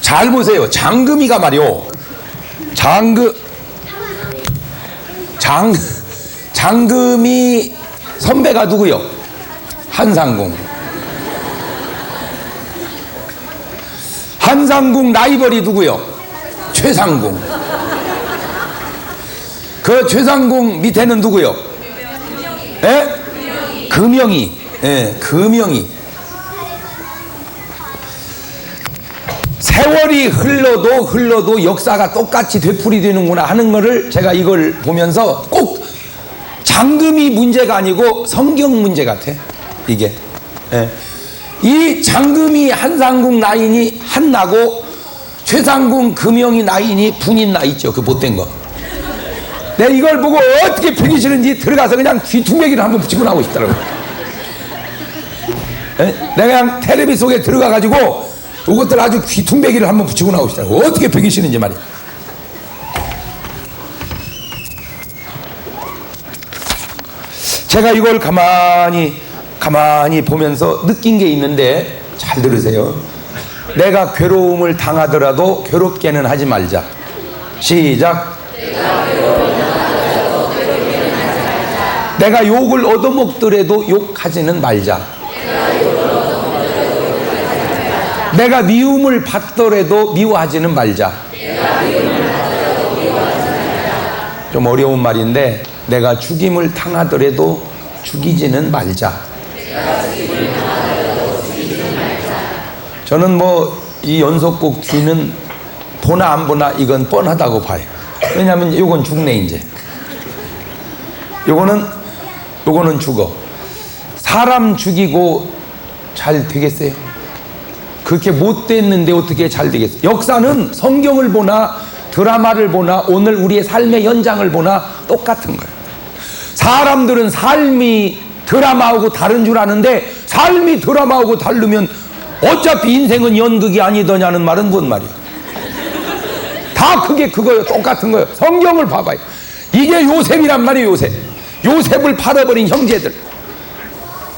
잘 보세요. 장금이가 말이요. 장금이 선배가 누구요? 한상궁. 한상궁 라이벌이 누구요? 최상궁. 그 최상궁 밑에는 누구요? 예? 금영이. 예, 금영이. 세월이 흘러도 역사가 똑같이 되풀이되는구나 하는 거를 제가 이걸 보면서 꼭 장금이 문제가 아니고 성경 문제 같아. 이게. 예. 이 장금이 한상궁 라인이 한나고 최상궁 금영이 라인이 분인 나 있죠. 그 못된 거. 내가 이걸 보고 어떻게 펴기 싫은지 들어가서 그냥 귀퉁배기를 한번 붙이고 나오고 싶더라고요. 예? 내가 그냥 텔레비 속에 들어가가지고 이것들 아주 귀퉁배기를 한번 붙이고 나오고 싶더라고요. 어떻게 펴기 싫은지 말이야. 제가 이걸 가만히 보면서 느낀 게 있는데 잘 들으세요. 내가 괴로움을 당하더라도 괴롭게는 하지 말자. 시작. 내가 욕을 얻어먹더라도 욕하지는 말자. 내가 미움을 받더라도 미워하지는 말자. 좀 어려운 말인데 내가 죽임을 당하더라도 죽이지는 말자. 저는 뭐 이 연속곡 뒤는 보나 안 보나 이건 뻔하다고 봐요. 왜냐하면 요건 죽네 이제. 요거는 죽어. 사람 죽이고 잘 되겠어요? 그렇게 못 됐는데 어떻게 잘 되겠어요? 역사는 성경을 보나 드라마를 보나 오늘 우리의 삶의 현장을 보나 똑같은 거예요. 사람들은 삶이 드라마하고 다른 줄 아는데 삶이 드라마하고 다르면 어차피 인생은 연극이 아니더냐는 말은 뭔 말이야. 다 그게 그거예요. 똑같은 거예요. 성경을 봐봐요. 이게 요셉이란 말이에요. 요셉을 팔아버린 형제들.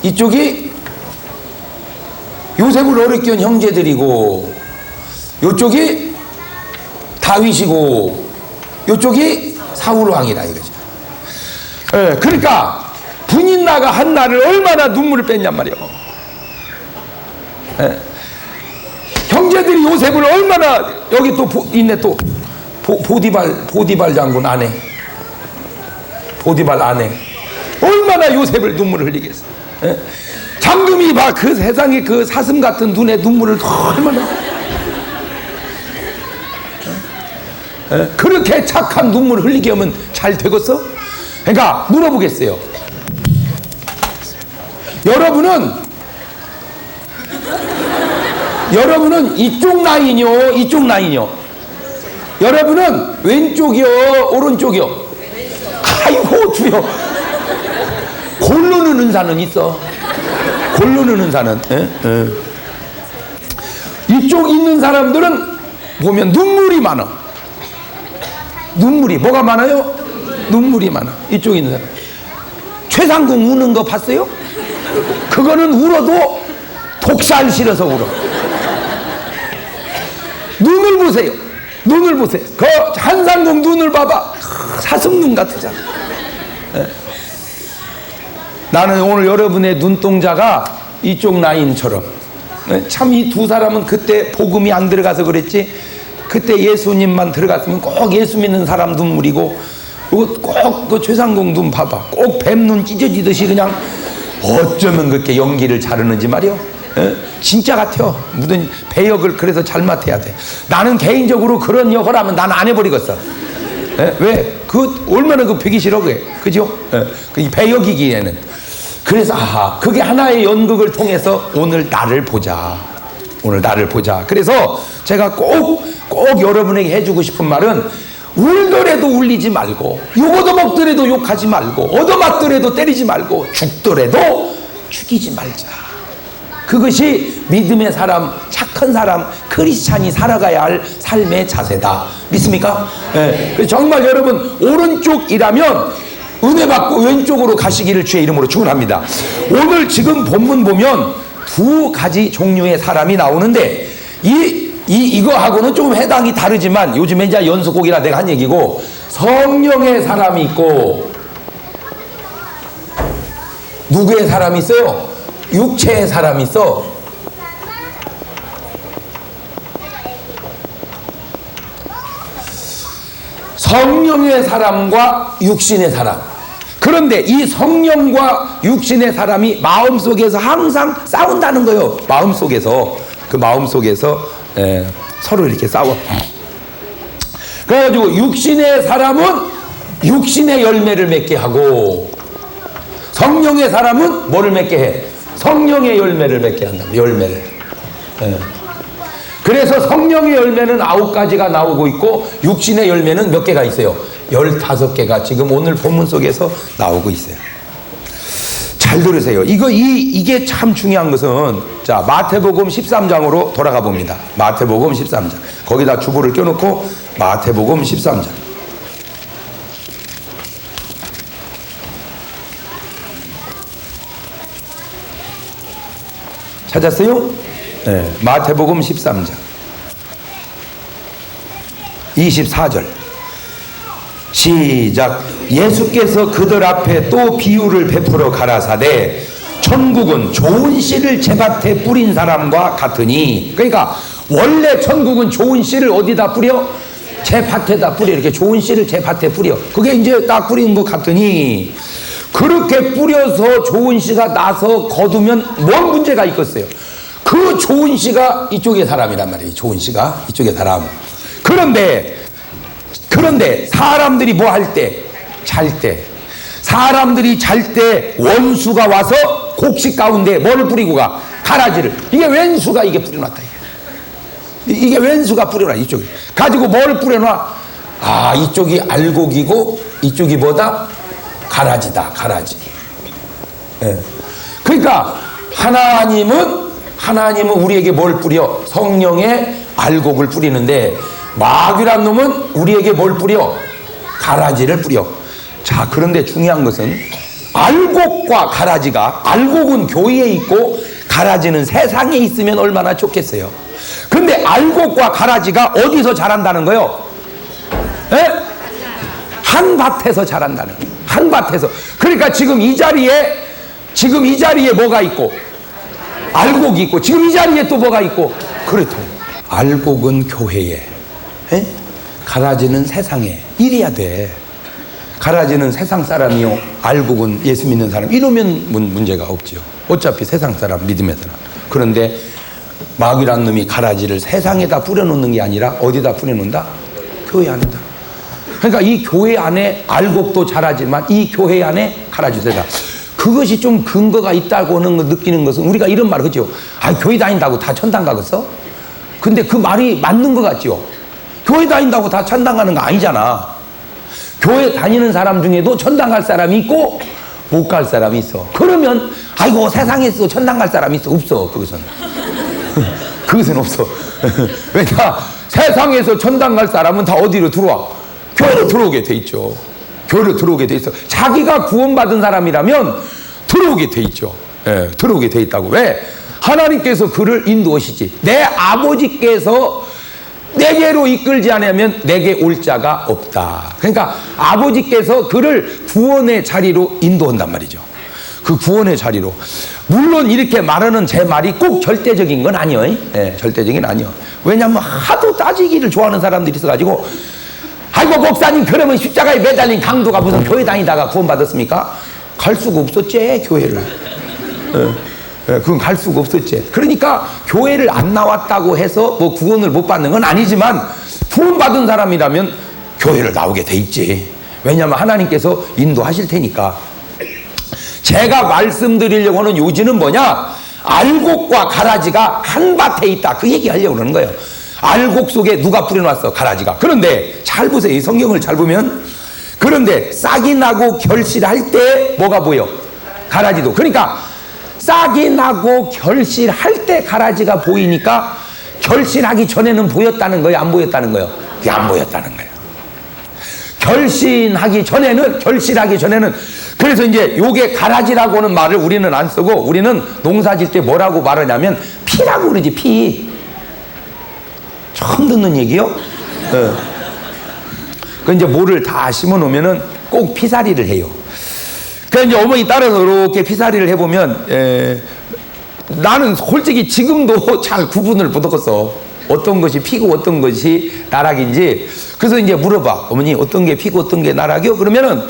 이쪽이 요셉을 어렵게 한 형제들이고 이쪽이 다윗이고 이쪽이 사울왕이라 이거죠. 예, 그러니까 분인나가 한나를 얼마나 눈물을 뺐냔 말이에요. 예. 형제들이 요셉을 얼마나 여기 또 있네 또 보디발 장군 아내 보디발 아내 얼마나 요셉을 눈물을 흘리겠어. 예. 장금이 봐 그 세상에 그 사슴 같은 눈에 눈물을 얼마나 예. 그렇게 착한 눈물을 흘리게 하면 잘 되겠어? 그러니까 물어보겠어요. 여러분은 이쪽 라인이요? 이쪽 라인이요? 여러분은 왼쪽이요? 오른쪽이요? 아이고 주여. 골르는 은사는 있어. 골르는 은사는. 이쪽 있는 사람들은 보면 눈물이 많아. 눈물이 뭐가 많아요? 눈물이 많아. 이쪽 있는 사람. 최상궁 우는 거 봤어요? 그거는 울어도 독살 실어서 울어. 눈을 보세요. 그 한상궁 눈을 봐봐. 사슴눈 같으잖아. 네. 나는 오늘 여러분의 눈동자가 이쪽 라인처럼. 네. 참 이 두 사람은 그때 복음이 안 들어가서 그랬지. 그때 예수님만 들어갔으면 꼭 예수 믿는 사람 눈물이고 꼭 그 최상궁 눈 봐봐. 꼭 뱀눈 찢어지듯이 그냥 어쩌면 그렇게 연기를 잘하는지 말이요. 에? 진짜 같아요. 무슨 배역을 그래서 잘 맡아야 돼. 나는 개인적으로 그런 역을 하면 나는 안 해버리겠어. 에? 왜? 얼마나 펴기 싫어 그게. 그죠? 그 배역이기에는. 그래서 그게 하나의 연극을 통해서 오늘 나를 보자. 그래서 제가 꼭 여러분에게 해주고 싶은 말은 울더라도 울리지 말고 욕 얻어먹더라도 욕하지 말고 얻어맞더라도 때리지 말고 죽더라도 죽이지 말자. 그것이 믿음의 사람, 착한 사람, 크리스찬이 살아가야 할 삶의 자세다. 믿습니까? 네. 정말 여러분 오른쪽이라면 은혜 받고 왼쪽으로 가시기를 주의 이름으로 축원합니다. 오늘 지금 본문 보면 두 가지 종류의 사람이 나오는데 이거하고는 조금 해당이 다르지만 요즘에 이제 연속곡이라 내가 한 얘기고, 성령의 사람이 있고 누구의 사람이 있어요? 육체의 사람이 있어. 성령의 사람과 육신의 사람. 그런데 이 성령과 육신의 사람이 마음속에서 항상 싸운다는 거예요. 마음속에서. 그 마음속에서 서로 이렇게 싸워. 그래가지고 육신의 사람은 육신의 열매를 맺게 하고, 성령의 사람은 뭐를 맺게 해? 성령의 열매를 맺게 한다. 열매를. 그래서 성령의 열매는 9가지가 나오고 있고, 육신의 열매는 몇 개가 있어요? 15개가 지금 오늘 본문 속에서 나오고 있어요. 잘 들으세요. 이게 참 중요한 것은, 자, 마태복음 13장으로 돌아가 봅니다. 마태복음 13장. 거기다 주보를 껴놓고 마태복음 13장. 찾았어요? 네, 마태복음 13장 24절 시작. 예수께서 그들 앞에 또 비유를 베풀어 가라사대 천국은 좋은 씨를 제밭에 뿌린 사람과 같으니. 그러니까 원래 천국은 좋은 씨를 어디다 뿌려? 제 밭에다 뿌려. 이렇게 좋은 씨를 제 밭에 뿌려. 그게 이제 딱 뿌리는 것 같으니, 그렇게 뿌려서 좋은 씨가 나서 거두면 뭔 문제가 있겠어요? 그 좋은 씨가 이쪽의 사람이란 말이에요. 좋은 씨가 이쪽의 사람. 그런데 사람들이 뭐 할 때? 잘 때. 사람들이 잘 때 원수가 와서 곡식 가운데 뭐를 뿌리고 가? 가라지를. 이게 왼수가 이게 뿌려놨다. 이게 왼수가 뿌려놔. 이쪽에 가지고 뭘 뿌려놔? 아, 이쪽이 알곡이고 이쪽이 뭐다? 가라지다. 가라지. 예. 그러니까 하나님은 우리에게 뭘 뿌려? 성령의 알곡을 뿌리는데, 마귀란 놈은 우리에게 뭘 뿌려? 가라지를 뿌려. 자, 그런데 중요한 것은 알곡과 가라지가, 알곡은 교회에 있고 가라지는 세상에 있으면 얼마나 좋겠어요. 근데 알곡과 가라지가 어디서 자란다는 거예요? 에? 한 밭에서 자란다는 거예요. 한 밭에서. 그러니까 지금 이 자리에 뭐가 있고? 알곡이 있고, 지금 이 자리에 또 뭐가 있고? 그렇다. 알곡은 교회에, 가라지는 세상에. 이래야 돼. 가라지는 세상 사람이요, 알곡은 예수 믿는 사람. 이러면 문제가 없지요. 어차피 세상 사람, 믿음의 사람. 그런데 마귀란 놈이 가라지를 세상에다 뿌려놓는 게 아니라 어디다 뿌려놓는다? 교회 안에다. 그러니까 이 교회 안에 알곡도 자라지만 이 교회 안에 가라지도 되다. 그것이 좀 근거가 있다고는 느끼는 것은, 우리가 이런 말을 하죠. 아, 교회 다닌다고 다 천당 가겠어? 근데 그 말이 맞는 것 같죠. 교회 다닌다고 다 천당 가는 거 아니잖아. 교회 다니는 사람 중에도 천당 갈 사람이 있고 못 갈 사람이 있어. 그러면 아이고 세상에서 천당 갈 사람이 있어? 없어. 그것은 없어. 왜냐, 세상에서 천당 갈 사람은 다 어디로 들어와? 교회로 들어오게 돼 있죠. 교회로 들어오게 돼 있어. 자기가 구원받은 사람이라면 들어오게 돼 있죠. 예, 들어오게 돼 있다고. 왜? 하나님께서 그를 인도하시지. 내 아버지께서 내게로 이끌지 않으면 내게 올 자가 없다. 그러니까 아버지께서 그를 구원의 자리로 인도한단 말이죠. 그 구원의 자리로. 물론 이렇게 말하는 제 말이 꼭 절대적인 건 아니에요. 네, 절대적인 아니에요. 왜냐하면 하도 따지기를 좋아하는 사람들이 있어가지고, 아이고 목사님 그러면 십자가에 매달린 강도가 무슨 교회 다니다가 구원받았습니까? 갈 수가 없었지, 교회를. 그건 갈 수가 없었지. 그러니까 교회를 안 나왔다고 해서 뭐 구원을 못 받는 건 아니지만, 구원받은 사람이라면 교회를 나오게 돼 있지. 왜냐하면 하나님께서 인도하실 테니까. 제가 말씀드리려고 하는 요지는 뭐냐? 알곡과 가라지가 한 밭에 있다. 그 얘기 하려고 그러는 거예요. 알곡 속에 누가 뿌려놨어? 가라지가. 그런데 잘 보세요. 이 성경을 잘 보면, 그런데 싹이 나고 결실할 때 뭐가 보여? 가라지도. 그러니까 싹이 나고 결실할 때 가라지가 보이니까 결실하기 전에는 보였다는 거예요? 안 보였다는 거예요? 그게 안 보였다는 거예요. 결신하기 전에는 그래서 이제 요게 가라지라고는 말을 우리는 안 쓰고 우리는 농사 질 때 뭐라고 말하냐면 피라고 그러지. 피. 처음 듣는 얘기요? 그 이제 모를 다 심어 놓으면은 꼭 피살이를 해요. 그래서 이제 어머니 딸은 이렇게 피살이를 해보면 나는 솔직히 지금도 잘 구분을 못하겠어. 어떤 것이 피고 어떤 것이 나락인지. 그래서 이제 물어봐. 어머니 어떤 게 피고 어떤 게 나락이요? 그러면은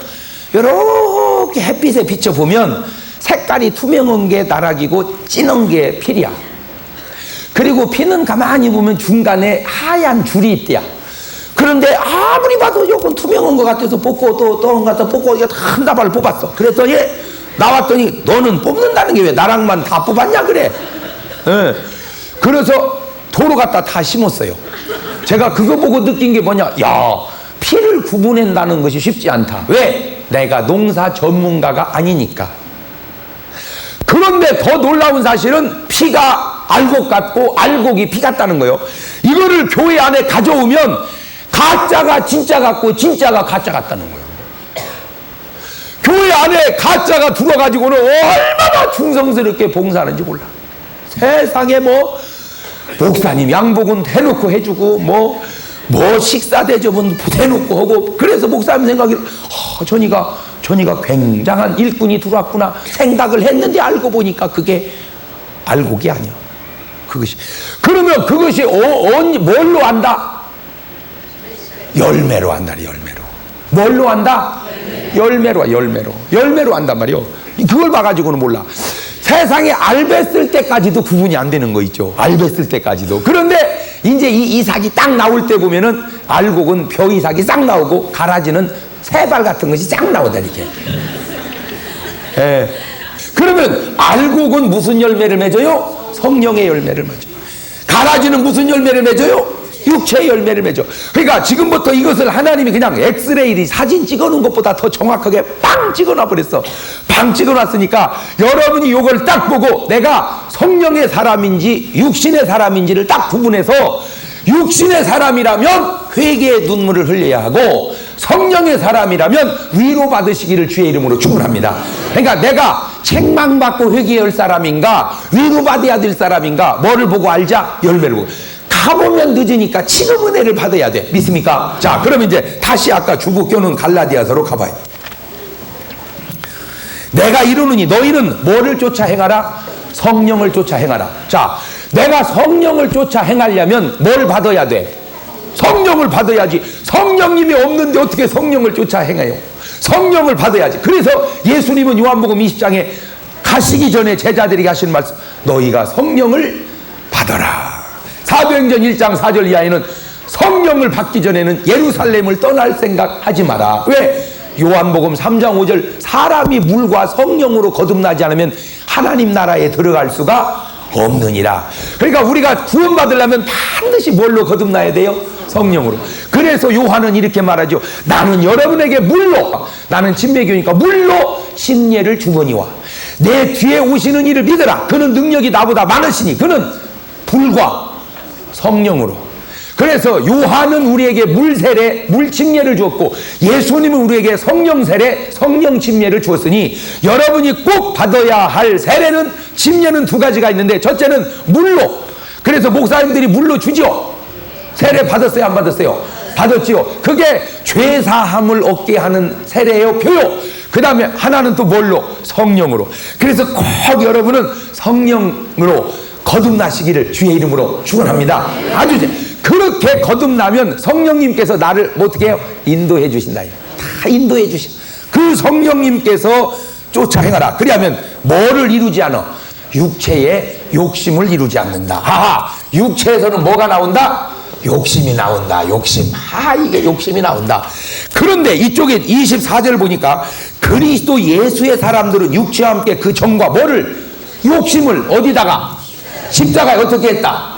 이렇게 햇빛에 비춰보면 색깔이 투명한 게 나락이고 진한 게 필이야. 그리고 피는 가만히 보면 중간에 하얀 줄이 있대야. 그런데 아무리 봐도 조금 투명한 것 같아서 뽑고 또 갖다 뽑고 한 다발을 뽑았어. 그랬더니 나왔더니 너는 뽑는다는 게 왜 나랑만 다 뽑았냐 그래. 그래서 도로 갖다 다 심었어요. 제가 그거 보고 느낀 게 뭐냐. 야, 피를 구분한다는 것이 쉽지 않다. 왜? 내가 농사 전문가가 아니니까. 그런데 더 놀라운 사실은 피가 알곡 같고 알곡이 피 같다는 거예요. 이거를 교회 안에 가져오면 가짜가 진짜 같고 진짜가 가짜 같다는 거예요. 교회 안에 가짜가 들어가지고는 얼마나 충성스럽게 봉사하는지 몰라. 세상에 뭐 목사님 양복은 해놓고 해주고 뭐 식사 대접은 해놓고 하고. 그래서 목사님 생각이 전이가 굉장한 일꾼이 들어왔구나 생각을 했는데 알고 보니까 그게 알곡이 아니야. 그러면 그것이 뭘로 안다? 열매로 안다. 열매로. 뭘로 안다? 열매로 안단 말이요. 그걸 봐가지고는 몰라. 세상에 알bes을 때까지도 구분이 안 되는 거 있죠. 알bes을 때까지도. 그런데 이제 이 이삭이 딱 나올 때 보면은 알곡은 벼 이삭이 싹 나오고 가라지는 새발 같은 것이 싹 나오다 이렇게. 그러면 알곡은 무슨 열매를 맺어요? 성령의 열매를 맺어요. 가라지는 무슨 열매를 맺어요? 육체의 열매를 맺어. 그러니까 지금부터 이것을 하나님이 그냥 엑스레이 사진 찍어놓은 것보다 더 정확하게 빵 찍어놔 버렸어. 빵 찍어놨으니까 여러분이 이걸 딱 보고 내가 성령의 사람인지 육신의 사람인지를 딱 구분해서 육신의 사람이라면 회개의 눈물을 흘려야 하고 성령의 사람이라면 위로받으시기를 주의 이름으로 축원합니다. 그러니까 내가 책망받고 회개할 사람인가 위로받아야 될 사람인가 뭐를 보고 알자? 열매를 보고. 가보면 늦으니까 지금 은혜를 받아야 돼. 믿습니까? 자, 그럼 이제 다시 아까 주복교는 갈라디아서로 가봐요. 내가 이루느니 너희는 뭐를 쫓아 행하라? 성령을 쫓아 행하라. 자, 내가 성령을 쫓아 행하려면 뭘 받아야 돼? 성령을 받아야지. 성령님이 없는데 어떻게 성령을 쫓아 행해요? 성령을 받아야지. 그래서 예수님은 요한복음 20장에 가시기 전에 제자들에게 하신 말씀, 너희가 성령을 받아라. 사도행전 1장 4절 이하에는 성령을 받기 전에는 예루살렘을 떠날 생각하지 마라. 왜? 요한복음 3장 5절 사람이 물과 성령으로 거듭나지 않으면 하나님 나라에 들어갈 수가 없느니라. 그러니까 우리가 구원받으려면 반드시 뭘로 거듭나야 돼요? 성령으로. 그래서 요한은 이렇게 말하죠. 나는 여러분에게 물로, 나는 침례교니까 물로 침례를 주거니와 내 뒤에 오시는 이를 믿으라. 그는 능력이 나보다 많으시니 그는 불과 성령으로. 그래서 요한은 우리에게 물 세례, 물 침례를 주었고 예수님은 우리에게 성령 세례, 성령 침례를 주었으니 여러분이 꼭 받아야 할 세례는 침례는 두 가지가 있는데 첫째는 물로. 그래서 목사님들이 물로 주죠. 세례 받았어요? 안 받았어요? 받았지요. 그게 죄사함을 얻게 하는 세례예요? 표요. 그 다음에 하나는 또 뭘로? 성령으로. 그래서 꼭 여러분은 성령으로 거듭나시기를 주의 이름으로 축원합니다. 아주 그렇게 거듭나면 성령님께서 나를 어떻게 해요? 인도해 주신다. 다 인도해 주신 그 성령님께서 쫓아 행하라. 그리하면 뭐를 이루지 않아? 육체의 욕심을 이루지 않는다. 하하, 육체에서는 뭐가 나온다? 욕심이 나온다. 욕심. 이게 욕심이 나온다. 그런데 이쪽에 24절 보니까 그리스도 예수의 사람들은 육체와 함께 그 정과 뭐를? 욕심을 어디다가? 십자가에 어떻게 했다?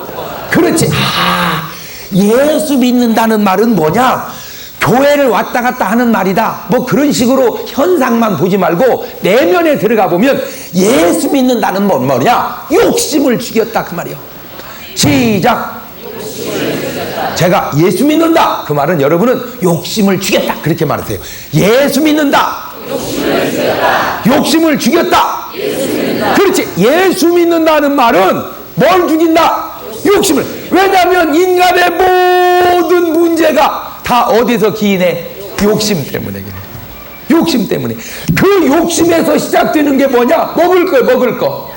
그렇지. 예수 믿는다는 말은 뭐냐? 교회를 왔다 갔다 하는 말이다. 뭐 그런 식으로 현상만 보지 말고 내면에 들어가 보면 예수 믿는다는 건 뭐냐? 욕심을 죽였다 그 말이요. 시작. 제가 예수 믿는다. 그 말은 여러분은 욕심을 죽였다. 그렇게 말하세요. 예수 믿는다. 욕심을 죽였다. 그렇지. 예수 믿는다는 말은 뭘 죽인다? 욕심을. 왜냐하면 인간의 모든 문제가 다 어디서 기인해? 욕심 때문에. 욕심 때문에. 그 욕심에서 시작되는 게 뭐냐? 먹을 거, 먹을 거.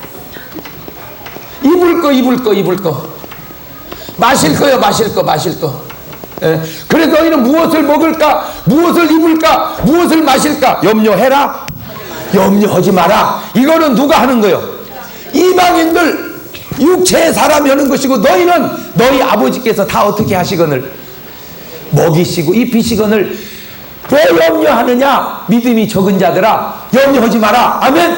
입을 거, 입을 거, 입을 거. 마실 거요, 마실 거, 마실 거. 예. 그래서 너희는 무엇을 먹을까? 무엇을 입을까? 무엇을 마실까? 염려해라? 염려하지 마라. 이거는 누가 하는 거요? 이방인들, 육체의 사람이 하는 것이고, 너희는 너희 아버지께서 다 어떻게 하시거늘? 먹이시고 입히시거늘. 왜 염려하느냐? 믿음이 적은 자들아, 염려하지 마라. 아멘?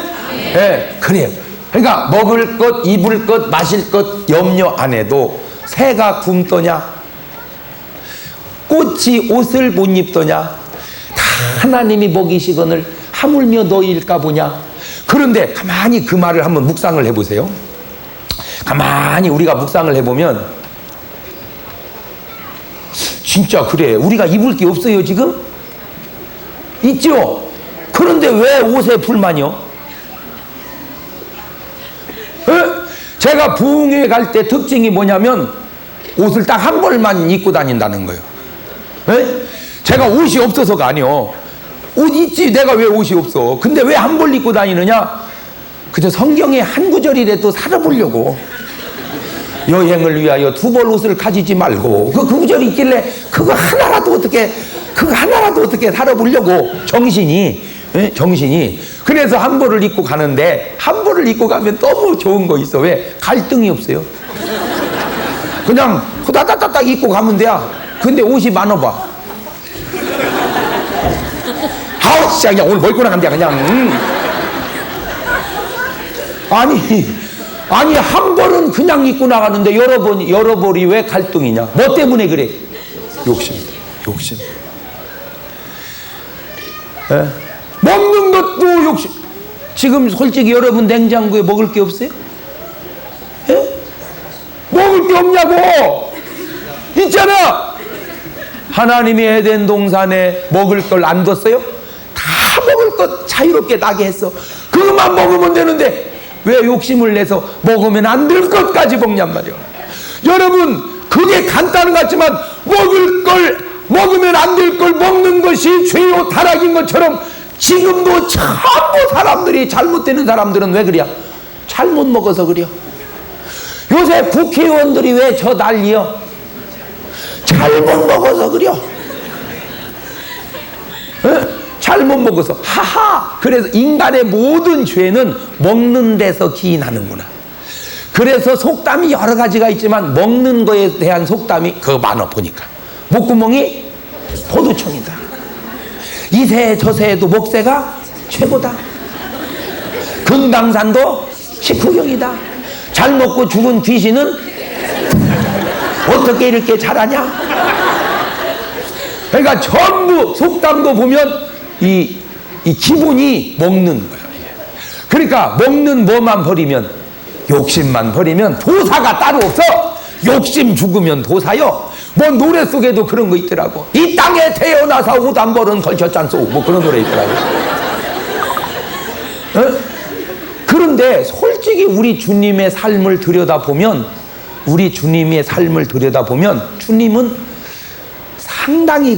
예, 그래요. 그러니까 먹을 것, 입을 것, 마실 것 염려 안 해도 새가 굶떠냐? 꽃이 옷을 못 입더냐? 다 하나님이 먹이시거늘 하물며 너희일까 보냐? 그런데 가만히 그 말을 한번 묵상을 해보세요. 가만히 우리가 묵상을 해보면 진짜 그래. 우리가 입을 게 없어요 지금? 있죠? 그런데 왜 옷에 불만이요? 제가 부흥회 갈 때 특징이 뭐냐면 옷을 딱 한 벌만 입고 다닌다는 거예요. 제가 옷이 없어서가 아니요. 옷 있지. 내가 왜 옷이 없어? 근데 왜 한 벌 입고 다니느냐? 그저 성경에 한 구절이라도 살아보려고. 여행을 위하여 두 벌 옷을 가지지 말고. 그 구절이 있길래 그거 하나라도 어떻게 살아보려고 정신이. 정신이. 그래서 한 벌을 입고 가는데 한 벌을 입고 가면 너무 좋은 거 있어. 왜? 갈등이 없어요. 그냥 후다다다닥 입고 가면 돼야. 근데 옷이 많아봐. 아우 진짜 그냥 오늘 뭐 입고 나간대 그냥. 아니 한 벌은 그냥 입고 나가는데 여러 벌이 왜 갈등이냐? 뭐 때문에 그래? 욕심. 먹는 것도 욕심. 지금 솔직히 여러분 냉장고에 먹을 게 없어요? 먹을 게 없냐고. 있잖아. 하나님이 에덴 동산에 먹을 걸 안 뒀어요? 다 먹을 것 자유롭게 나게 했어. 그것만 먹으면 되는데 왜 욕심을 내서 먹으면 안 될 것까지 먹냔 말이야. 여러분 그게 간단한 것 같지만 먹을 걸 먹으면 안 될 걸 먹는 것이 죄요 타락인 것처럼 지금도 전부 사람들이 잘못되는 사람들은 왜 그래요? 잘못 먹어서 그래요. 요새 국회의원들이 왜 저 난리요? 잘못 먹어서 그래요. 잘못 먹어서. 하하. 그래서 인간의 모든 죄는 먹는 데서 기인하는구나. 그래서 속담이 여러 가지가 있지만 먹는 거에 대한 속담이 그거 많아 보니까. 목구멍이 포도청이다. 이새 저새에도 목새가 최고다. 금강산도 식후경이다. 잘 먹고 죽은 귀신은 어떻게 이렇게 잘하냐? 그러니까 전부 속담도 보면 이 기본이 먹는 거야. 그러니까 먹는 뭐만 버리면, 욕심만 버리면 도사가 따로 없어. 욕심 죽으면 도사요. 뭐 노래 속에도 그런 거 있더라고. 이 땅에 태어나서 옷 한 벌은 걸쳤잖소. 뭐 그런 노래 있더라고. 그런데 솔직히 우리 주님의 삶을 들여다보면, 주님은 상당히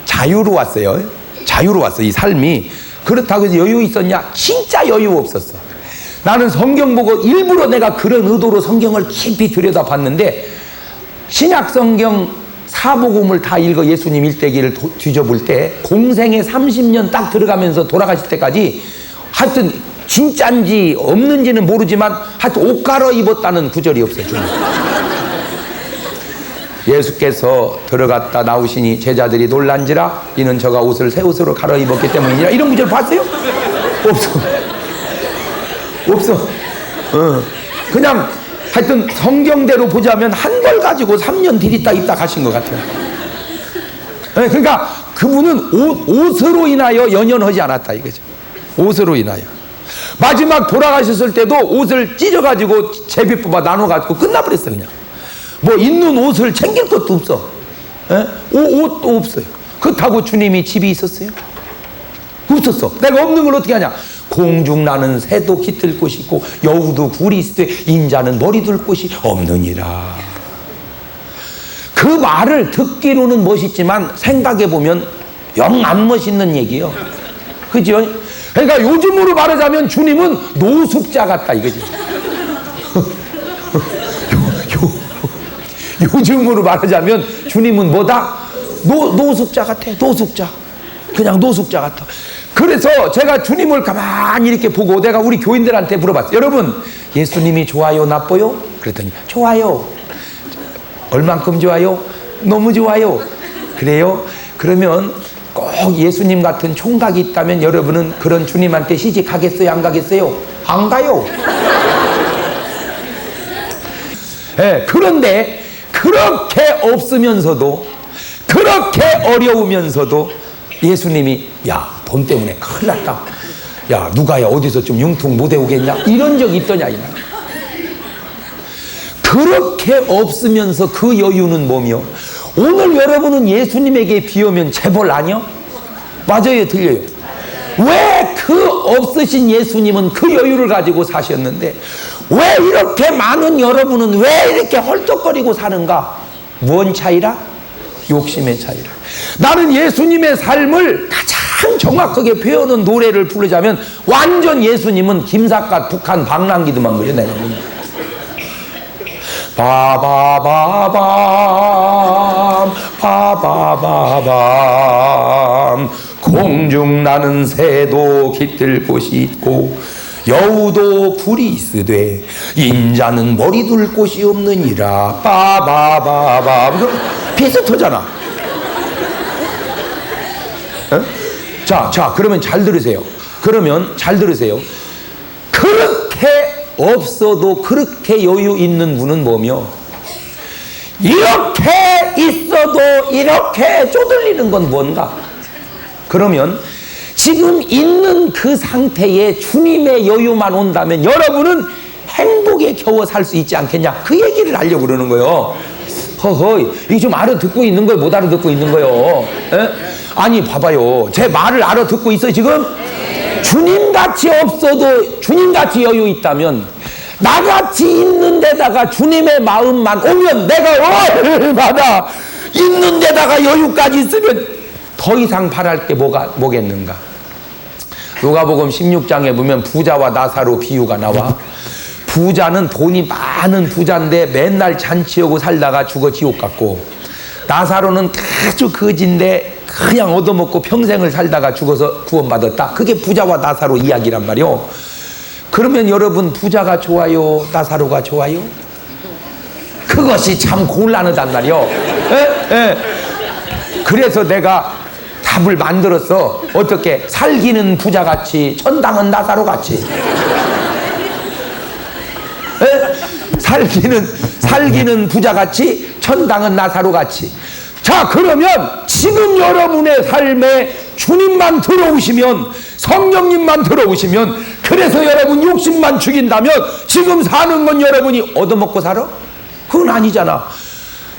자유로웠어요. 자유로웠어, 이 삶이. 그렇다고 해서 여유 있었냐? 진짜 여유 없었어. 나는 성경 보고 일부러 내가 그런 의도로 성경을 깊이 들여다봤는데, 신약 성경 사복음을 다 읽어 예수님 일대기를 뒤져볼 때 공생에 30년 딱 들어가면서 돌아가실 때까지 하여튼 진짠지 없는지는 모르지만 하여튼 옷 갈아입었다는 구절이 없어요. 예수께서 들어갔다 나오시니 제자들이 놀란지라 이는 저가 옷을 새 옷으로 갈아입었기 때문이라. 이런 구절 봤어요? 없어. 그냥 하여튼 성경대로 보자면 한 벌 가지고 3년 디디다 입다 가신 것 같아요. 그러니까 그분은 옷으로 인하여 연연하지 않았다 이거죠. 옷으로 인하여. 마지막 돌아가셨을 때도 옷을 찢어가지고 제비 뽑아 나눠가지고 끝나버렸어요. 그냥 뭐 입는 옷을 챙길 것도 없어. 예? 옷도 없어요. 그렇다고 주님이 집이 있었어요? 없었어. 내가 없는 걸 어떻게 하냐? 공중 나는 새도 깃들 곳이 있고 여우도 굴이 있으되 인자는 머리 둘 곳이 없느니라. 그 말을 듣기로는 멋있지만 생각해보면 영 안 멋있는 얘기예요. 그죠? 그러니까 요즘으로 말하자면 주님은 노숙자 같다 이거지. 요즘으로 말하자면 주님은 뭐다? 노숙자 같아. 노숙자. 그냥 노숙자 같아. 그래서 제가 주님을 가만히 이렇게 보고 내가 우리 교인들한테 물어봤어요. 여러분, 예수님이 좋아요, 나빠요? 그랬더니 좋아요. 얼만큼 좋아요? 너무 좋아요. 그래요? 그러면 꼭 예수님 같은 총각이 있다면 여러분은 그런 주님한테 시집가겠어요? 안 가겠어요? 안 가요. 네, 그런데 그렇게 없으면서도 그렇게 어려우면서도 예수님이 야, 돈 때문에 큰일 났다. 야, 누가 어디서 좀 융통 못 해오겠냐? 이런 적이 있더냐 이 말. 그렇게 없으면서 그 여유는 뭐며? 오늘 여러분은 예수님에게 비우면 재벌 아니요? 맞아요, 틀려요? 왜 그 없으신 예수님은 그 여유를 가지고 사셨는데 왜 이렇게 많은 여러분은 왜 이렇게 헐떡거리고 사는가? 뭔 차이라? 욕심의 차이라. 나는 예수님의 삶을 가장 정확하게 표현한 노래를 부르자면 완전 예수님은 김삿갓 북한 방랑기도만 그려 내가 바바바밤 바바바밤 공중 나는 새도 깃들 곳이 있고 여우도 굴이 있으되 인자는 머리 둘 곳이 없느니라. 바바바밤. 비슷하잖아. 자, 그러면 잘 들으세요. 그렇게 없어도 그렇게 여유 있는 분은 뭐며? 이렇게 있어도 이렇게 쪼들리는 건 뭔가? 그러면 지금 있는 그 상태에 주님의 여유만 온다면 여러분은 행복에 겨워 살 수 있지 않겠냐? 그 얘기를 하려고 그러는 거예요. 허허이, 이게 좀 알아듣고 있는 거예요? 못 알아듣고 있는 거예요? 에? 아니, 봐봐요. 제 말을 알아듣고 있어요, 지금? 주님같이 없어도 주님같이 여유 있다면 나같이 있는 데다가 주님의 마음만 오면 내가 얼마나 있는 데다가 여유까지 있으면 더 이상 바랄 게 뭐겠는가? 누가복음 16장에 보면 부자와 나사로 비유가 나와. 부자는 돈이 많은 부자인데 맨날 잔치하고 살다가 죽어 지옥 갔고, 나사로는 아주 거지인데 그냥 얻어먹고 평생을 살다가 죽어서 구원받았다. 그게 부자와 나사로 이야기란 말이요. 그러면 여러분, 부자가 좋아요, 나사로가 좋아요? 그것이 참 곤란하단 말이요. 그래서 내가 답을 만들었어. 어떻게? 살기는 부자같이 천당은 나사로같이. 살기는 부자같이 천당은 나사로같이. 자, 그러면 지금 여러분의 삶에 주님만 들어오시면, 성령님만 들어오시면, 그래서 여러분 욕심만 죽인다면 지금 사는 건 여러분이 얻어먹고 살아? 그건 아니잖아.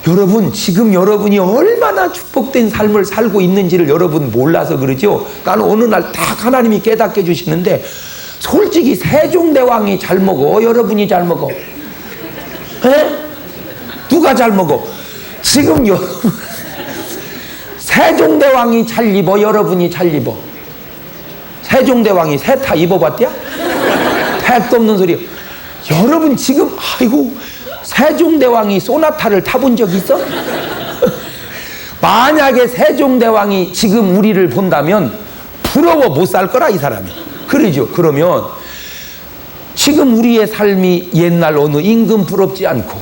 여러분, 지금 여러분이 얼마나 축복된 삶을 살고 있는지를 여러분 몰라서 그러죠. 나는 어느 날 딱 하나님이 깨닫게 해주시는데, 솔직히 세종대왕이 잘 먹어? 여러분이 잘 먹어? 누가 잘 먹어? 지금 여러분 세종대왕이 잘 입어? 여러분이 잘 입어? 세종대왕이 세타 입어봤대야? 택도 없는 소리. 여러분 지금 아이고, 세종대왕이 소나타를 타본 적 있어? 만약에 세종대왕이 지금 우리를 본다면 부러워 못 살 거라, 이 사람이. 그러죠. 그러면 지금 우리의 삶이 옛날 어느 임금 부럽지 않고,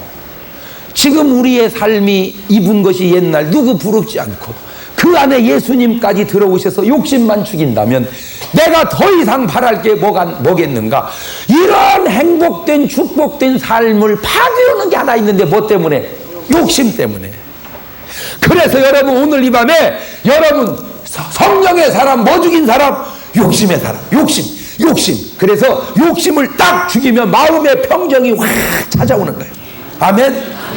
지금 우리의 삶이 입은 것이 옛날 누구 부럽지 않고, 그 안에 예수님까지 들어오셔서 욕심만 죽인다면 내가 더 이상 바랄 게 뭐겠는가? 이런 행복된 축복된 삶을 파괴하는 게 하나 있는데, 뭐 때문에? 욕심 때문에. 그래서 여러분, 오늘 이 밤에 여러분, 성령의 사람, 뭐 죽인 사람? 욕심의 사람. 욕심. 그래서 욕심을 딱 죽이면 마음의 평정이 확 찾아오는 거예요. 아멘.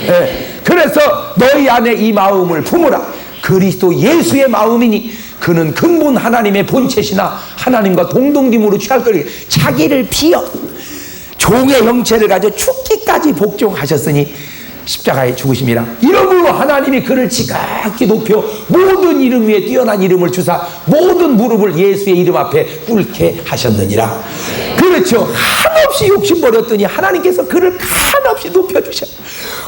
네. 그래서 너희 안에 이 마음을 품으라. 그리스도 예수의 마음이니 그는 근본 하나님의 본체시나 하나님과 동등됨으로 취할 거리. 자기를 비어 종의 형체를 가져 죽기까지 복종하셨으니 십자가에 죽으심이라. 이러므로 하나님이 그를 지극히 높여 모든 이름 위에 뛰어난 이름을 주사 모든 무릎을 예수의 이름 앞에 꿇게 하셨느니라. 그렇죠. 한없이 욕심버렸더니 하나님께서 그를 한없이 높여주셔.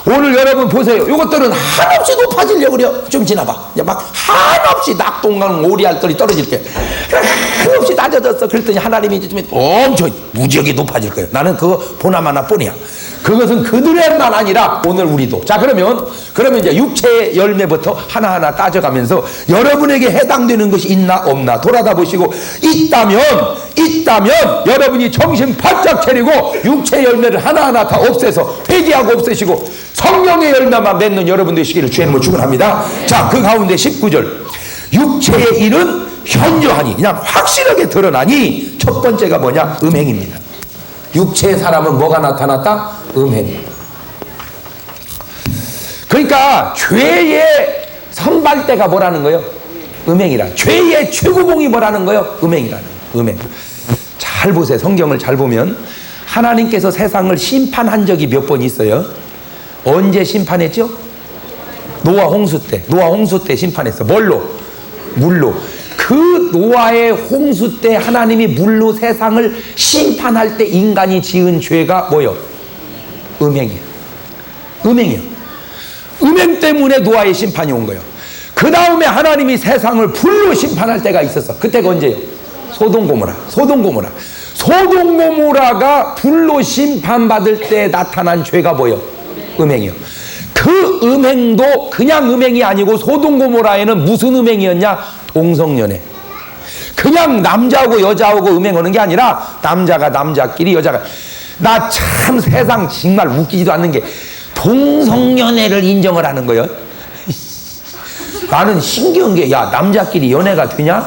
오늘 여러분 보세요. 이것들은 한없이 높아지려고 그래요. 좀 지나봐. 막 한없이 낙동강 오리알들이 떨어질 때 한없이 낮아졌어. 그랬더니 하나님이 이제 좀 엄청 무지하게 높아질 거예요. 나는 그거 보나마나 뻔이야. 그것은 그들의만 아니라 오늘 우리도. 자, 그러면 이제 육체의 열매부터 하나하나 따져가면서 여러분에게 해당되는 것이 있나 없나 돌아다 보시고 있다면 여러분이 정신 바짝 차리고 육체의 열매를 하나하나 다 없애서 폐기하고 없애시고 성령의 열매만 맺는 여러분 되시기를 주의 이름으로 축원합니다. 자, 그 가운데 19절 육체의 일은 현저하니 그냥 확실하게 드러나니 첫 번째가 뭐냐? 음행입니다. 육체의 사람은 뭐가 나타났다? 음행. 그러니까 죄의 선발대가 뭐라는 거예요? 음행이라. 죄의 최고봉이 뭐라는 거예요? 음행이라는 거예요. 음행. 잘 보세요. 성경을 잘 보면 하나님께서 세상을 심판한 적이 몇 번 있어요. 언제 심판했죠? 노아 홍수 때 심판했어. 뭘로? 물로. 그 노아의 홍수 때 하나님이 물로 세상을 심판할 때 인간이 지은 죄가 뭐요? 음행이에요. 음행 때문에 노아의 심판이 온 거예요. 그 다음에 하나님이 세상을 불로 심판할 때가 있었어. 그때가 언제요? 소돔고모라가 불로 심판받을 때 나타난 죄가 뭐요? 음행이요. 그 음행도 그냥 음행이 아니고 소돔고모라에는 무슨 음행이었냐? 동성연애. 그냥 남자하고 여자하고 음행하는 게 아니라 남자가 남자끼리 여자가. 나 참 세상 정말 웃기지도 않는 게 동성연애를 인정을 하는 거예요. 나는 신기한 게 야 남자끼리 연애가 되냐?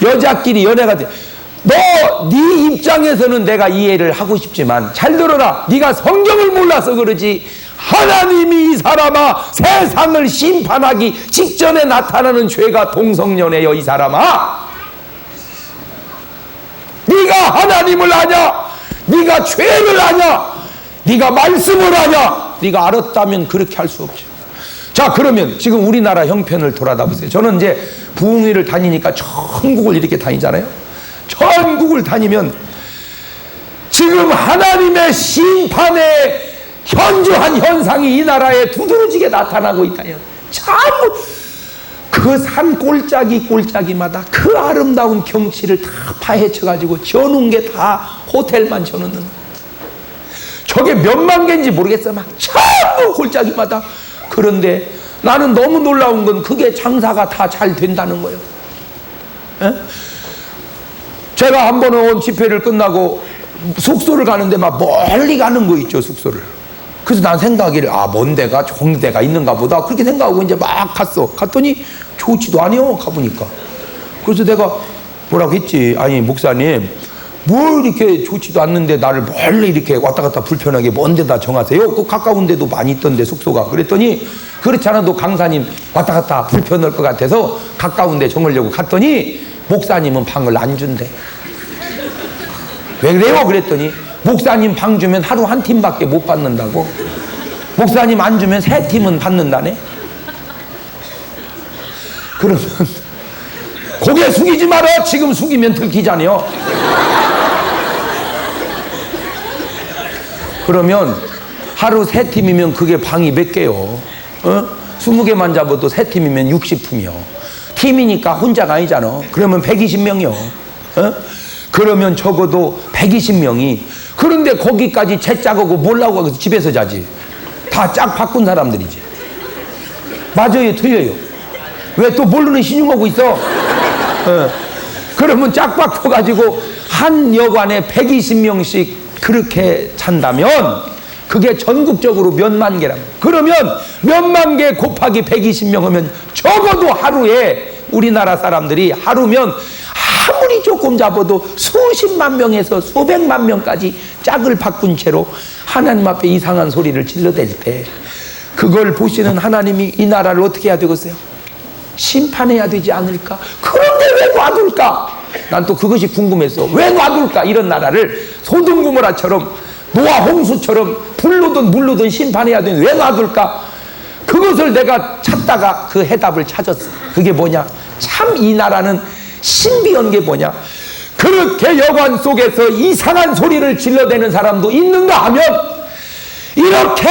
여자끼리 연애가 돼. 네 입장에서는 내가 이해를 하고 싶지만 잘 들어라. 네가 성경을 몰라서 그러지 하나님이 이 사람아 세상을 심판하기 직전에 나타나는 죄가 동성연애여. 이 사람아 네가 하나님을 아냐? 네가 죄를 아냐? 네가 말씀을 아냐? 네가 알았다면 그렇게 할 수 없죠. 자, 그러면 지금 우리나라 형편을 돌아다 보세요. 저는 이제 부흥회를 다니니까 전국을 이렇게 다니잖아요. 전국을 다니면 지금 하나님의 심판의 현저한 현상이 이 나라에 두드러지게 나타나고 있다. 전부 그 산 꼴짜기마다 그 아름다운 경치를 다 파헤쳐가지고 지어놓은 게 다 호텔만 지어놓는 거예요. 저게 몇만 개인지 모르겠어. 막 전부 골짜기마다. 그런데 나는 너무 놀라운 건 그게 장사가 다 잘 된다는 거예요. 에? 제가 한 번은 집회를 끝나고 숙소를 가는데 막 멀리 가는 거 있죠, 숙소를. 그래서 난 생각하기를 먼 데가 좋은 데가 있는가 보다 그렇게 생각하고 이제 막 갔더니 좋지도 않아요. 가보니까. 그래서 내가 뭐라고 했지. 아니 목사님 뭘 이렇게 좋지도 않는데 나를 멀리 이렇게 왔다 갔다 불편하게 먼 데다 정하세요? 그 가까운 데도 많이 있던데 숙소가. 그랬더니 그렇지 않아도 강사님 왔다 갔다 불편할 것 같아서 가까운 데 정하려고 갔더니 목사님은 방을 안 준대. 왜 그래요? 그랬더니 목사님 방 주면 하루 한 팀밖에 못 받는다고. 목사님 안 주면 3팀은 받는다네. 그러면 고개 숙이지 마라. 지금 숙이면 들키잖아요. 그러면 하루 3팀이면 그게 방이 몇 개요? 20개만 잡아도 3팀이면 60팀이요. 팀이니까 혼자가 아니잖아. 그러면 120명이요. 그러면 적어도 120명이. 그런데 거기까지 재 짜고 몰라고 하고 집에서 자지. 다 짝 바꾼 사람들이지. 맞아요, 틀려요? 왜 또 모르는 신용하고 있어? 그러면 짝 바꿔가지고 한 여관에 120명씩 그렇게 잔다면 그게 전국적으로 몇만 개랍니다. 그러면 몇만 개 곱하기 120명 하면 적어도 하루에 우리나라 사람들이 하루면 아무리 조금 잡아도 수십만 명에서 수백만 명까지 짝을 바꾼 채로 하나님 앞에 이상한 소리를 질러댈 때 그걸 보시는 하나님이 이 나라를 어떻게 해야 되겠어요? 심판해야 되지 않을까? 그런데 왜 놔둘까? 난 또 그것이 궁금했어. 왜 놔둘까? 이런 나라를 소돔 고모라처럼 노아 홍수처럼 불로든 물로든 심판해야 되는데 왜 놔둘까? 그것을 내가 찾다가 그 해답을 찾았어. 그게 뭐냐? 참 이 나라는 신비한 게 뭐냐? 그렇게 여관 속에서 이상한 소리를 질러대는 사람도 있는가 하면 이렇게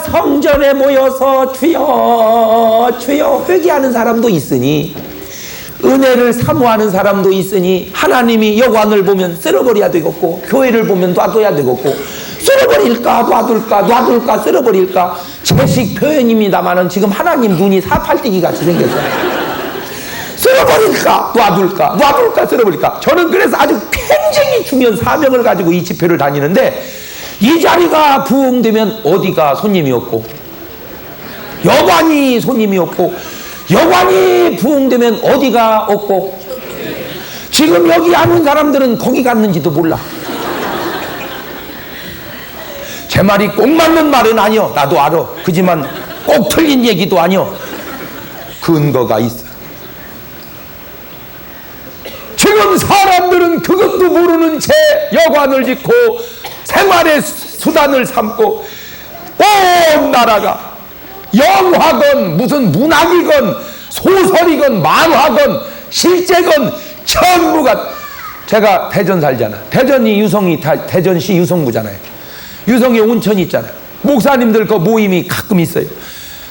성전에 모여서 주여 주여 회개하는 사람도 있으니, 은혜를 사모하는 사람도 있으니, 하나님이 여관을 보면 쓸어버려야 되겠고 교회를 보면 놔둬야 되겠고, 쓸어버릴까 놔둘까 쓸어버릴까, 제식 표현입니다마는 지금 하나님 눈이 사팔띠기 같이 생겼어요. 쓸어버릴까 놔둘까 쓸어버릴까. 저는 그래서 아주 굉장히 중요한 사명을 가지고 이 집회를 다니는데, 이 자리가 부흥되면 어디가 손님이 없고, 여관이 손님이 없고, 여관이 부흥되면 어디가 없고, 지금 여기 아는 사람들은 거기 갔는지도 몰라. 제 말이 꼭 맞는 말은 아니요, 나도 알아. 그지만 꼭 틀린 얘기도 아니요. 근거가 있어. 지금 사람들은 그것도 모르는 채 여관을 짓고 생활의 수단을 삼고, 온 나라가 영화건 무슨 문학이건 소설이건 만화건 실제건 전부가, 제가 대전 살잖아. 대전이 유성이 대전시 유성구잖아요. 유성에 온천이 있잖아요. 목사님들 그 모임이 가끔 있어요.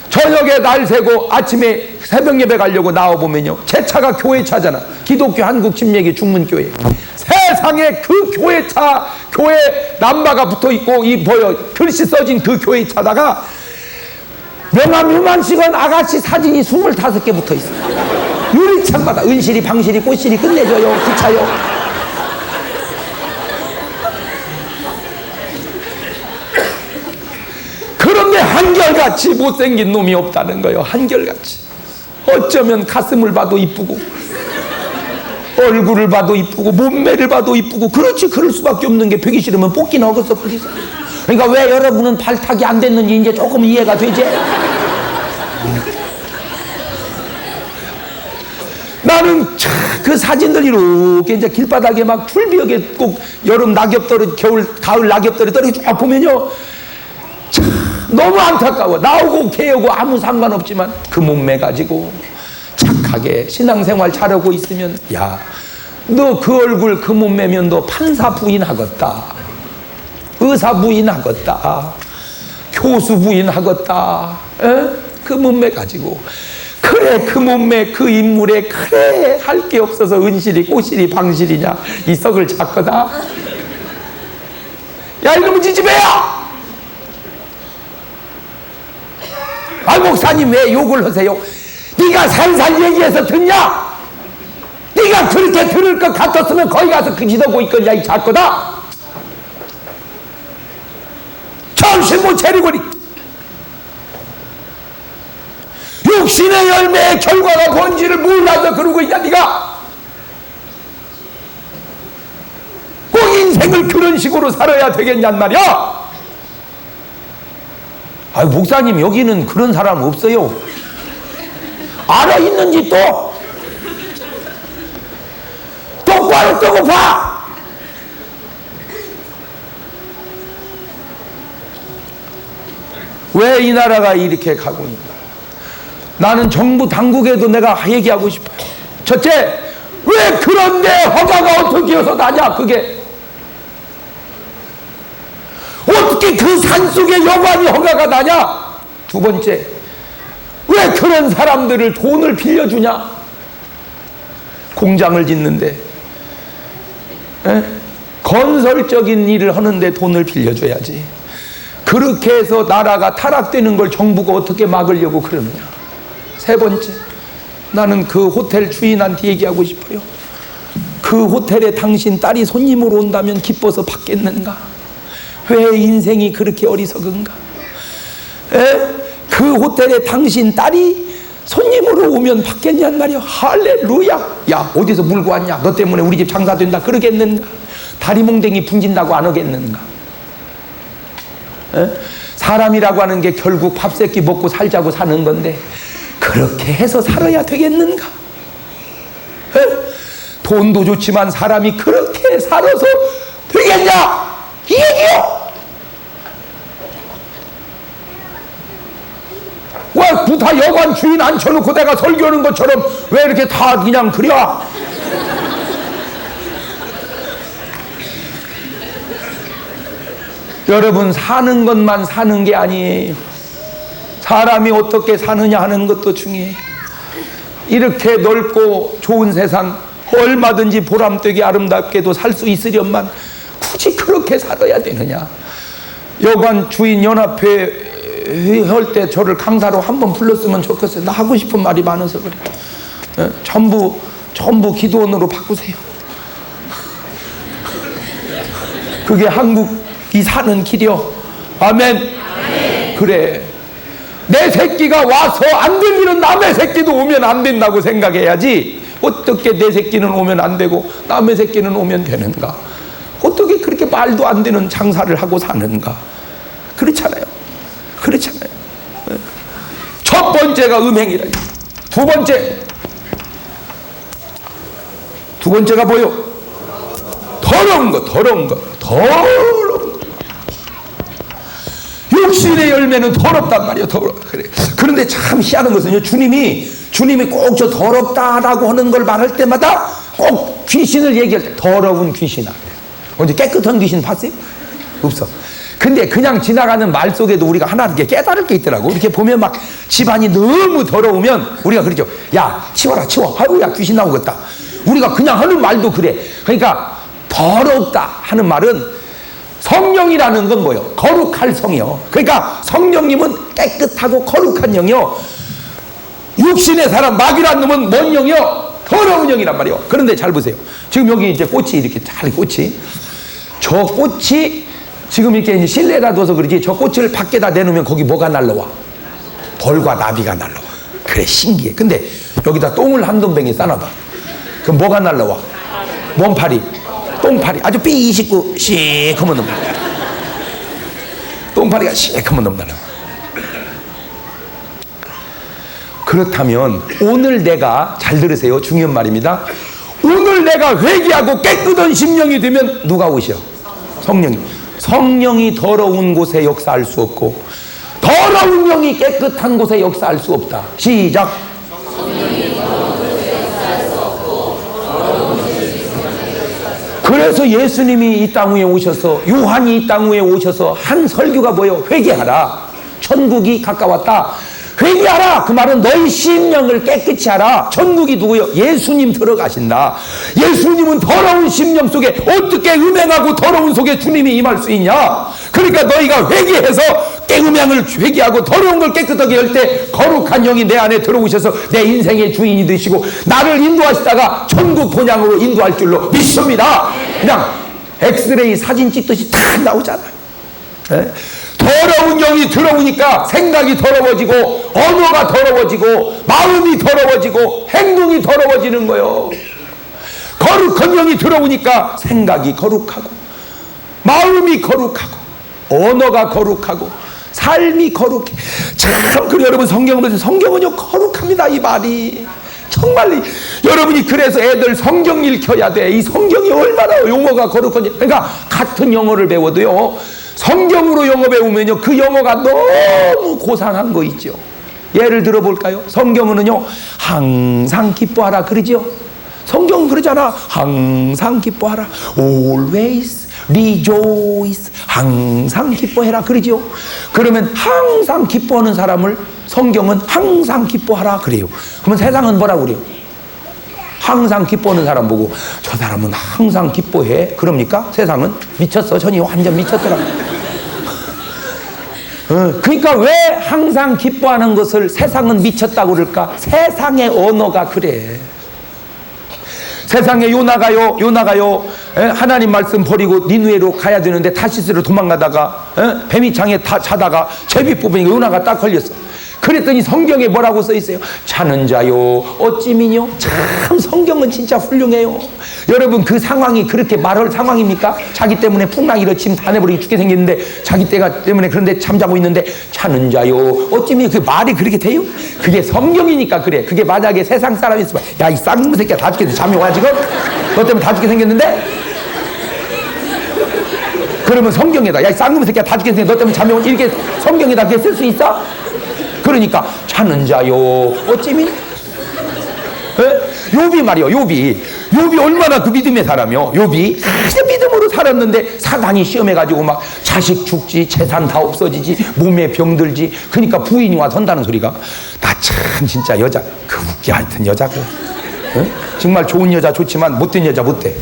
저녁에 날 새고 아침에 새벽 예배 가려고 나와보면요, 제 차가 교회 차잖아. 기독교 한국침례교 중문교회. 세상에 그 교회 차, 교회 남바가 붙어있고 이 보여 글씨 써진 그 교회 차다가 명함 유만식은 아가씨 사진이 25개 붙어있어. 유리창마다 은실이 방실이 꽃실이 끝내줘요 기차요. 그런데 한결같이 못생긴 놈이 없다는 거예요. 한결같이. 어쩌면 가슴을 봐도 이쁘고 얼굴을 봐도 이쁘고 몸매를 봐도 이쁘고, 그렇지, 그럴 수밖에 없는 게 보기 싫으면 뽑기나 하겠어. 그러니까 왜 여러분은 발탁이 안 됐는지 이제 조금 이해가 되지? 나는 그 사진들 이렇게 이제 길바닥에 막 줄비역에 꼭 여름 낙엽 떨어, 가을 낙엽 떨어 쫙 보면요, 너무 안타까워. 나오고 개하고 아무 상관없지만 그 몸매 가지고 착하게 신앙생활 잘하고 있으면, 야, 너 그 얼굴 그 몸매면 너 판사 부인 하겠다, 의사 부인 하겠다, 교수 부인 하겠다. 에? 그 몸매 가지고. 그래, 그 몸매 그 인물에 그래 할 게 없어서 은실이 꽃실이 방실이냐 이 석을 잡거다. 야, 이놈의 지지배야! 아, 목사님 왜 욕을 하세요? 네가 살살 얘기해서 듣냐? 네가 그렇게 들을 것 같았으면 거기 가서 그 지도고 있겠냐 이 작거다. 정신 못 차리고리. 육신의 열매의 결과가 뭔지를 몰라서 그러고 있냐 네가? 꼭 인생을 그런 식으로 살아야 되겠냔 말이야. 아, 목사님 여기는 그런 사람 없어요. 알아 있는지 또 똑바로 뜨고 봐. 왜 이 나라가 이렇게 가고 있나? 나는 정부 당국에도 내가 얘기하고 싶어요. 첫째, 왜 그런데 허가가 어떻게 해서 나냐? 그게 어떻게 그 산속에 여관이 허가가 나냐? 두 번째, 왜 그런 사람들을 돈을 빌려주냐? 공장을 짓는데, 건설적인 일을 하는데 돈을 빌려줘야지. 그렇게 해서 나라가 타락되는 걸 정부가 어떻게 막으려고 그러느냐? 세 번째, 나는 그 호텔 주인한테 얘기하고 싶어요. 그 호텔에 당신 딸이 손님으로 온다면 기뻐서 받겠는가? 왜 인생이 그렇게 어리석은가? 그 호텔에 당신 딸이 손님으로 오면 받겠냔 말이야. 할렐루야. 야, 어디서 물고 왔냐? 너 때문에 우리 집 장사된다 그러겠는가? 다리몽댕이 분진다고 안 하겠는가? 에? 사람이라고 하는 게 결국 밥 세끼 먹고 살자고 사는 건데 그렇게 해서 살아야 되겠는가? 에? 돈도 좋지만 사람이 그렇게 살아서 되겠냐? 이 얘기요! 왜 부타 여관 주인 앉혀놓고 내가 설교하는 것처럼 왜 이렇게 다 그냥 그려? 여러분, 사는 것만 사는 게 아니에요. 사람이 어떻게 사느냐 하는 것도 중요해요. 이렇게 넓고 좋은 세상 얼마든지 보람되게 아름답게도 살 수 있으련만 굳이 그렇게 살아야 되느냐. 여관 주인 연합회 할 때 저를 강사로 한번 불렀으면 좋겠어요. 나 하고 싶은 말이 많아서 그래. 예? 전부 기도원으로 바꾸세요. 그게 한국이 사는 길이요. 아멘. 아멘. 그래. 내 새끼가 와서 안 될 일은 남의 새끼도 오면 안 된다고 생각해야지. 어떻게 내 새끼는 오면 안 되고 남의 새끼는 오면 되는가? 어떻게 그렇게 말도 안 되는 장사를 하고 사는가? 그렇잖아요. 그렇잖아요. 첫 번째가 음행이라. 두 번째가 뭐요? 더러운 거. 육신의 열매는 더럽단 말이에요. 그래. 그런데 참 희한한 것은요, 주님이 꼭 저 더럽다라고 하는 걸 말할 때마다 꼭 귀신을 얘기할 때 더러운 귀신아. 언제 깨끗한 귀신 봤어요? 없어. 근데 그냥 지나가는 말 속에도 우리가 하나 이렇게 깨달을 게 있더라고. 이렇게 보면 막 집안이 너무 더러우면 우리가 그러죠. 야, 치워. 아이고, 야, 귀신 나오겠다. 우리가 그냥 하는 말도 그래. 그러니까 더럽다 하는 말은 성령이라는 건 뭐예요? 거룩할 성이요. 그러니까 성령님은 깨끗하고 거룩한 영이요. 육신의 사람 마귀란 놈은 뭔 영이요? 더러운 영이란 말이요. 그런데 잘 보세요. 지금 여기 이제 꽃이 이렇게 잘 저 꽃이 지금 이렇게 실내에다 둬서 그러지, 저 꽃을 밖에다 내놓으면 거기 뭐가 날라와? 벌과 나비가 날라와. 그래, 신기해. 근데 여기다 똥을 한 돈뱅이 싸놔봐. 그럼 뭐가 날라와? 몸파리, 똥파리. 아주 삐식고 시커먼 놈. 똥파리가 시커먼 놈 날라와. 그렇다면 오늘 내가, 잘 들으세요, 중요한 말입니다. 오늘 내가 회개하고 깨끗한 심령이 되면 누가 오셔? 성령이. 성령이 더러운 곳에 역사할 수 없고 더러운 영이 깨끗한 곳에 역사할 수 없다. 시작. 그래서 예수님이 이 땅 위에 오셔서, 요한이 이 땅 위에 오셔서 한 설교가 뭐예요? 회개하라. 천국이 가까웠다. 회개하라. 그 말은 너희 심령을 깨끗이 하라. 천국이 누구요? 예수님 들어가신다. 예수님은 더러운 심령 속에 어떻게 음행하고 더러운 속에 주님이 임할 수 있냐? 그러니까 너희가 회개해서 음행을 회개하고 더러운 걸 깨끗하게 할 때 거룩한 영이 내 안에 들어오셔서 내 인생의 주인이 되시고 나를 인도하시다가 천국 본향으로 인도할 줄로 믿습니다. 그냥 엑스레이 사진 찍듯이 다 나오잖아요. 네? 더러운 영이 들어오니까 생각이 더러워지고 언어가 더러워지고 마음이 더러워지고 행동이 더러워지는 거예요. 거룩한 영이 들어오니까 생각이 거룩하고 마음이 거룩하고 언어가 거룩하고 삶이 거룩해. 참, 그래 여러분, 성경은요 거룩합니다. 이 말이 정말. 여러분이 그래서 애들 성경 읽혀야 돼. 이 성경이 얼마나 용어가 거룩한지. 그러니까 같은 영어를 배워도요, 성경으로 영어 배우면요 그 영어가 너무 고상한 거 있죠. 예를 들어 볼까요? 성경은요 항상 기뻐하라 그러죠. 성경은 그러잖아. 항상 기뻐하라. Always rejoice. 항상 기뻐해라 그러죠. 그러면 항상 기뻐하는 사람을 성경은 항상 기뻐하라 그래요. 그러면 세상은 뭐라고 그래요? 항상 기뻐하는 사람 보고 저 사람은 항상 기뻐해 그럽니까? 세상은 미쳤어. 전이 완전 미쳤더라. 그러니까 왜 항상 기뻐하는 것을 세상은 미쳤다고 그럴까? 세상의 언어가 그래. 세상에 요나가요 하나님 말씀 버리고 니느웨로 가야 되는데 타시스로 도망가다가 뱀이 창에 자다가 제비 뽑으니까 요나가 딱 걸렸어. 그랬더니 성경에 뭐라고 써 있어요? 자는 자요 어찌미뇨. 참 성경은 진짜 훌륭해요. 여러분, 그 상황이 그렇게 말할 상황입니까? 자기 때문에 풍랑이로 지금 다 내버리고 죽게 생겼는데, 자기 때문에 그런데 잠자고 있는데 자는 자요 어찌미뇨. 그 말이 그렇게 돼요? 그게 성경이니까 그래. 그게 만약에 세상 사람이 있으면 야, 이 쌍놈 새끼야 다 죽겠네. 잠이 와 지금? 너 때문에 다 죽게 생겼는데? 그러면 성경에다 야, 이 쌍놈 새끼야 다 죽게 생겼는데 너 때문에 잠이 와. 이렇게 성경에다 그게 쓸 수 있어? 그러니까 자는 자요 어찌미. 욥이 말이요. 욥이 얼마나 그 믿음의 사람이요. 욥이 그냥 믿음으로 살았는데 사단이 시험해가지고 막 자식 죽지, 재산 다 없어지지, 몸에 병들지. 그러니까 부인이 와 선다는 소리가, 나 참 진짜 여자 그 웃기 하여튼 여자 그 정말 좋은 여자 좋지만 못된 여자 못돼.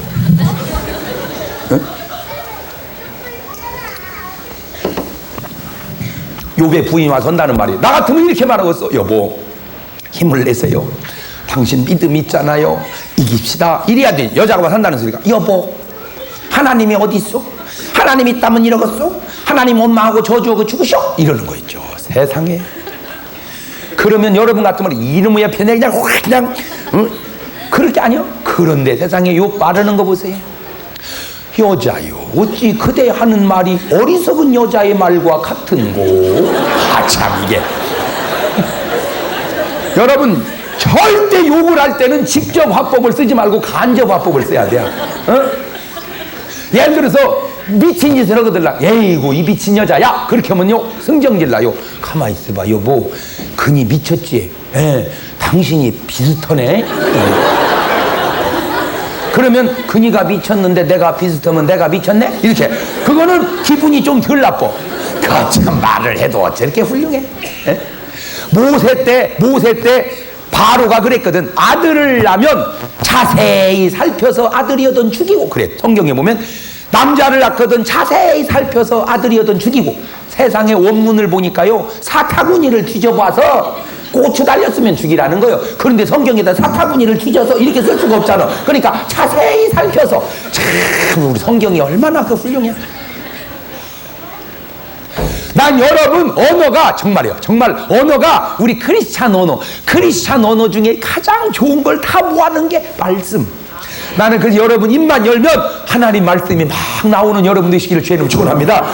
욥의 부인이 와 선다는 말이에요. 나 같으면 이렇게 말하겠어. 여보, 힘을 내세요. 당신 믿음 있잖아요. 이깁시다. 이래야 돼. 여자가 와 산다는 소리가. 여보, 하나님이 어디 있어? 하나님 있다면 이러겠어? 하나님 원망하고 저주하고 죽으셔? 이러는 거 있죠. 세상에. 그러면 여러분 같으면 이놈의 옆에 그냥 확 그냥 그럴 게 아니요. 그런데 세상에 요 빠르는 거 보세요. 여자요 어찌 그대 하는 말이 어리석은 여자의 말과 같은고. 참 이게 여러분, 절대 욕을 할 때는 직접 화법을 쓰지 말고 간접 화법을 써야 돼요. 예를 들어서 미친 짓을 하거든. 에이고 이 미친 여자야, 그렇게 하면요 성정질 나요. 가만히 있어봐 여보, 그니 미쳤지. 당신이 비슷하네. 그러면 그니가 미쳤는데 내가 비슷하면 내가 미쳤네? 이렇게. 그거는 기분이 좀 덜 나빠. 참 말을 해도 어찌 훌륭해. 모세 때 바로가 그랬거든. 아들을 낳으면 자세히 살펴서 아들이어든 죽이고. 그래. 성경에 보면 남자를 낳거든 자세히 살펴서 아들이어든 죽이고. 세상의 원문을 보니까요, 사타구니를 뒤져봐서 고추 달렸으면 죽이라는 거예요. 그런데 성경에다 사타구니를 뒤져서 이렇게 쓸 수가 없잖아. 그러니까 자세히 살펴서. 참 우리 성경이 얼마나 그 훌륭해. 난 여러분, 언어가 정말이요, 정말 언어가 우리 크리스찬 언어 중에 가장 좋은 걸 다 모아놓은 게 말씀. 나는 그래서 여러분 입만 열면 하나님 말씀이 막 나오는 여러분 되시기를 주의 이름으로 축원합니다.